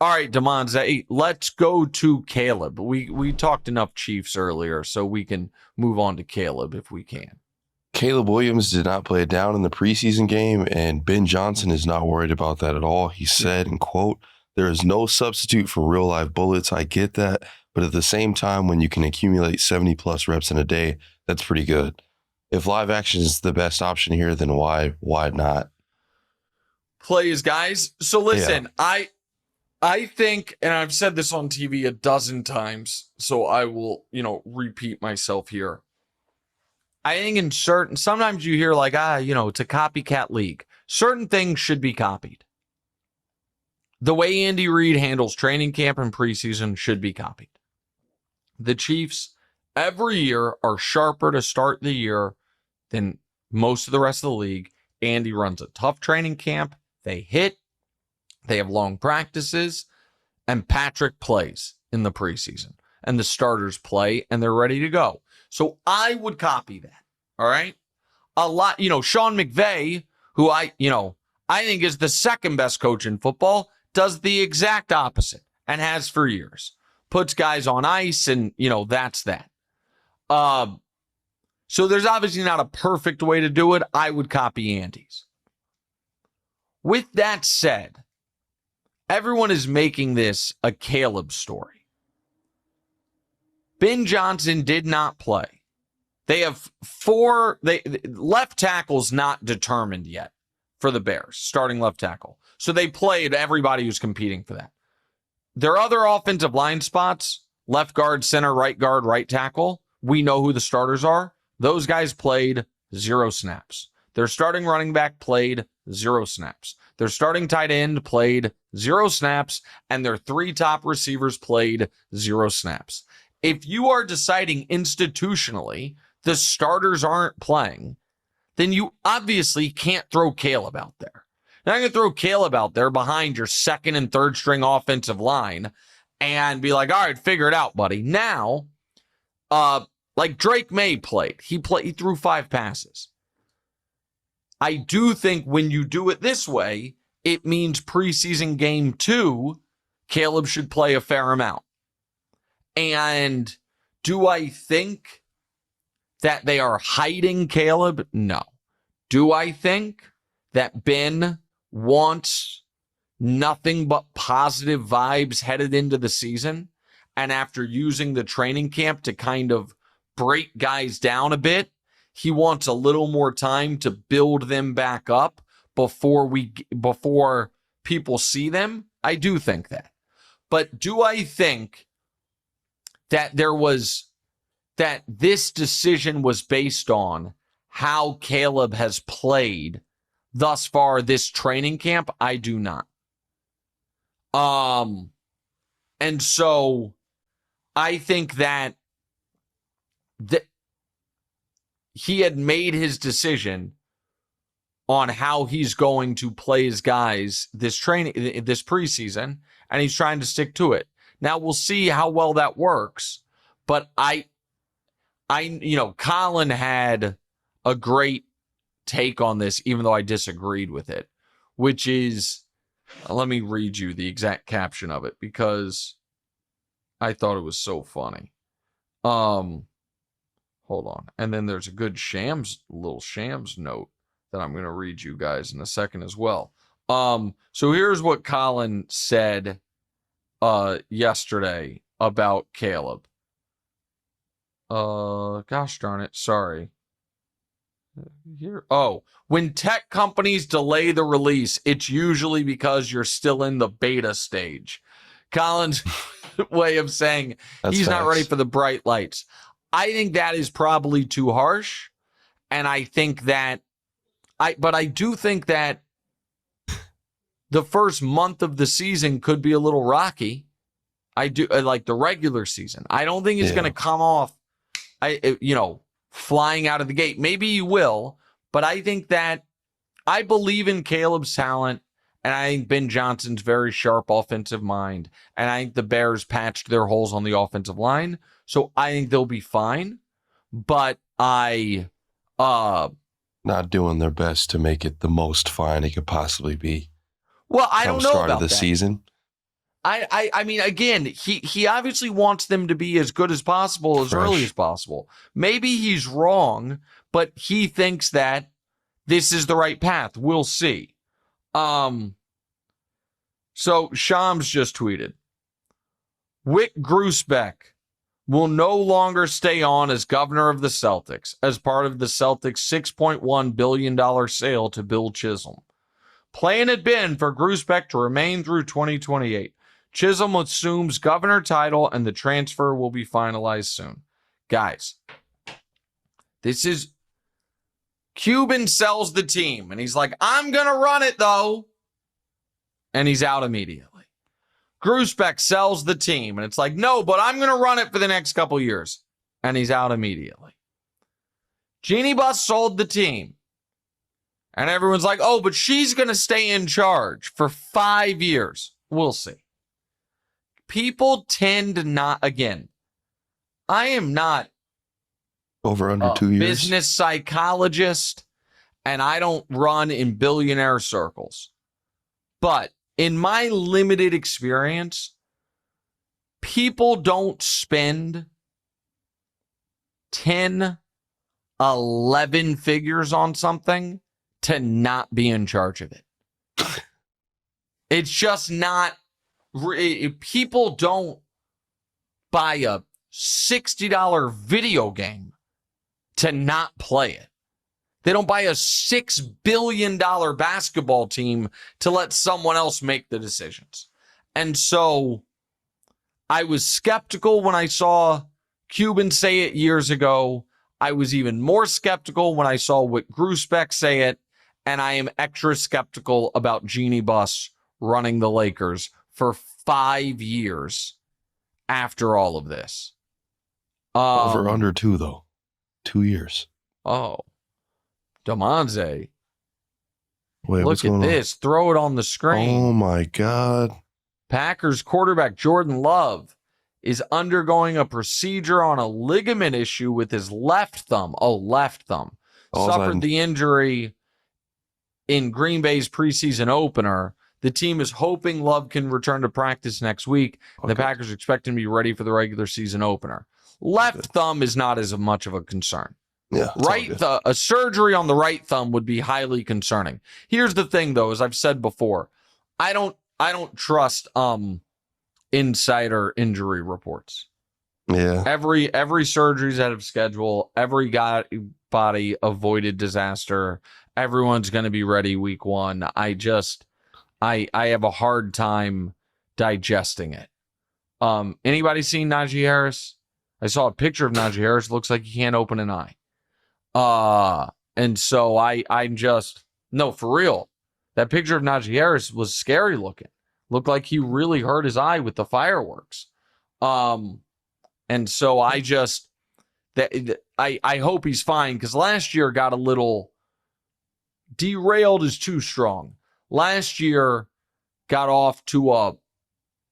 All right, Demonze, let's go to Caleb. We talked enough Chiefs earlier, so we can move on to Caleb if we can. Caleb Williams did not play it down in the preseason game, and Ben Johnson is not worried about that at all. He said, and quote, "There is no substitute for real live bullets. I get that. But at the same time, when you can accumulate 70 plus reps in a day, that's pretty good. If live action is the best option here, then why not?" Plays, guys. So listen, yeah. I think, and I've said this on TV a dozen times, so I will, repeat myself here. I think sometimes you hear like, it's a copycat league. Certain things should be copied. The way Andy Reid handles training camp and preseason should be copied. The Chiefs every year are sharper to start the year than most of the rest of the league. Andy runs a tough training camp. They hit. They have long practices. And Patrick plays in the preseason. And the starters play, and they're ready to go. So I would copy that. All right? A lot, Sean McVay, who I think is the second best coach in football, does the exact opposite and has for years. Puts guys on ice, and, that's that. So there's obviously not a perfect way to do it. I would copy Andy's. With that said, everyone is making this a Caleb story. Ben Johnson did not play. They have left tackle's not determined yet for the Bears, starting left tackle. So they played everybody who's competing for that. Their other offensive line spots, left guard, center, right tackle, we know who the starters are. Those guys played 0 snaps. Their starting running back played 0 snaps. Their starting tight end played 0 snaps, and their 3 top receivers played 0 snaps. If you are deciding institutionally the starters aren't playing, then you obviously can't throw Caleb out there. You're not going to throw Caleb out there behind your second and third string offensive line and be like, all right, figure it out, buddy. Now, like Drake May played. He threw 5 passes. I do think when you do it this way, it means preseason game 2, Caleb should play a fair amount. And do I think that they are hiding Caleb? No. Do I think that Ben wants nothing but positive vibes headed into the season? And after using the training camp to kind of break guys down a bit, he wants a little more time to build them back up before people see them? I do think that. But do I think that this decision was based on how Caleb has played thus far this training camp? I do not. And so I think that he had made his decision on how he's going to play his guys this preseason, and he's trying to stick to it. Now we'll see how well that works, but Colin had a great take on this, even though I disagreed with it, which is, let me read you the exact caption of it because I thought it was so funny. Hold on. And then there's a good little Shams note that I'm going to read you guys in a second as well. So here's what Colin said yesterday about Caleb. Gosh darn it. Sorry. When tech companies delay the release, it's usually because you're still in the beta stage. Colin's way of saying he's not ready for the bright lights. I think that is probably too harsh. And I think that I do think that the first month of the season could be a little rocky. I do like the regular season. I don't think it's going to come off, flying out of the gate. Maybe you will, but I think that I believe in Caleb's talent, and I think Ben Johnson's very sharp offensive mind, and I think the Bears patched their holes on the offensive line, so I think they'll be fine. But not doing their best to make it the most fine it could possibly be. Well, I don't know about start of the that. season. I mean, again, he obviously wants them to be as good as possible, as early as possible. Maybe he's wrong, but he thinks that this is the right path. We'll see. So Shams just tweeted, Wick Grusbeck will no longer stay on as governor of the Celtics as part of the Celtics' $6.1 billion sale to Bill Chisholm. Plan had been for Grusbeck to remain through 2028. Chisholm assumes governor title and the transfer will be finalized soon. Guys, this is Cuban sells the team and he's like, I'm going to run it though. And he's out immediately. Grusbeck sells the team and it's like, no, but I'm going to run it for the next couple years. And he's out immediately. Jeannie Buss sold the team. And everyone's like, oh, but she's going to stay in charge for 5 years. We'll see. People tend to not, again, I am not over under 2 years business psychologist, and I don't run in billionaire circles. But in my limited experience, people don't spend 10, 11 figures on something to not be in charge of it. It's just not. People don't buy a $60 video game to not play it. They don't buy a $6 billion basketball team to let someone else make the decisions. And so I was skeptical when I saw Cuban say it years ago. I was even more skeptical when I saw Wick Grusbeck say it. And I am extra skeptical about Jeannie Buss running the Lakers for 5 years after all of this. Over under 2, though. 2 years. Oh. Damonze. Wait, look at this. Throw it on the screen. Oh, my God. Packers quarterback Jordan Love is undergoing a procedure on a ligament issue with his left thumb. Oh, left thumb. Suffered the injury in Green Bay's preseason opener. The team is hoping Love can return to practice next week. Okay. The Packers expect him to be ready for the regular season opener. Left thumb is not as much of a concern. Yeah, a surgery on the right thumb would be highly concerning. Here's the thing, though, as I've said before, I don't trust insider injury reports. Yeah. Every surgery's out of schedule. Every body avoided disaster. Everyone's going to be ready week 1. I have a hard time digesting it. Anybody seen Najee Harris? I saw a picture of Najee Harris. Looks like he can't open an eye. And so I'm just, no, for real. That picture of Najee Harris was scary looking. Looked like he really hurt his eye with the fireworks. And so I hope he's fine, because last year got a little derailed is too strong. Last year got off to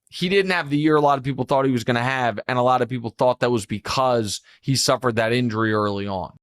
he didn't have the year a lot of people thought he was going to have, and a lot of people thought that was because he suffered that injury early on.